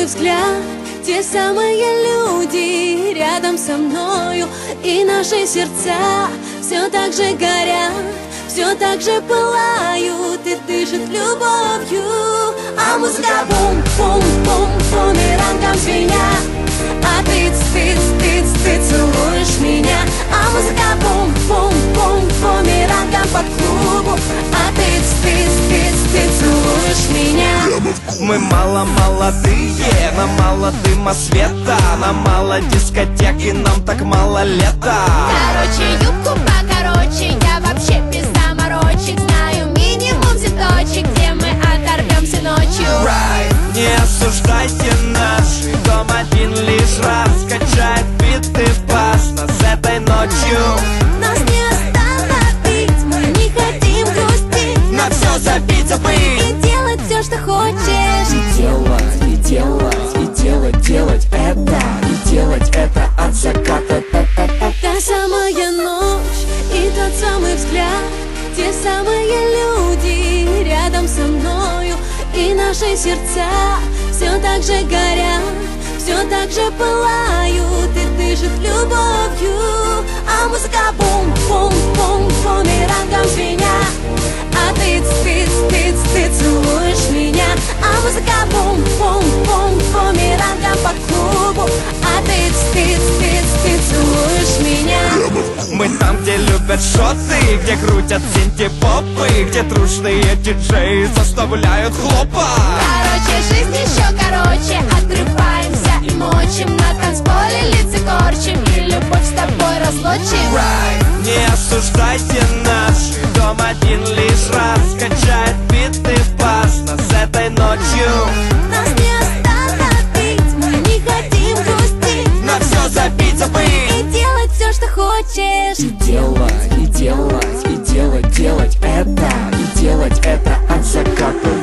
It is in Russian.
взгляд, те самые люди рядом со мною, и наши сердца все так же горят, все так же пылают и дышат любовью. А музыка бум-бум-бум, бумерангом звенят, а ты целуешь меня. А музыка бум-бум-бум, бумерангом по клубу, а ты целуешь меня. Мы мало молодые, нам мало дыма света, нам мало дискотек и нам так мало лета. Короче, юбку покороче, я вообще без заморочек. Знаю минимум цветочек, где мы оторвемся ночью. Right. Не осуждайте наш дом один лишь раз, качает бит и бас нас этой ночью. Нас не остановить, мы не хотим грустить, На все забить, забыть и делать все, что хочешь. И делать это, и делать это от заката. Та самая ночь и тот самый взгляд, те самые люди рядом со мною, и наши сердца все так же горят, все так же пылают и дышат любовью. А музыка бум-бум-бум, бумерангом звенят, а ты целуешь меня. А музыка бум-бум-бум, бумерангом по клубу, а ты целуешь меня. Мы там, где любят шоты, где крутят синти-попы, где трушные диджеи заставляют хлопать. Короче, жизнь еще короче, отрываемся и мочим, на танцполе лица корчим и любовь с тобой разлучим. Right. Не осуждайте наш дом один лишь раз, качает бит и бас нас этой ночью. Нас не остановить, мы не хотим грустить, На все забить, забыть и делать все, что хочешь. И делать это, и делать это от заката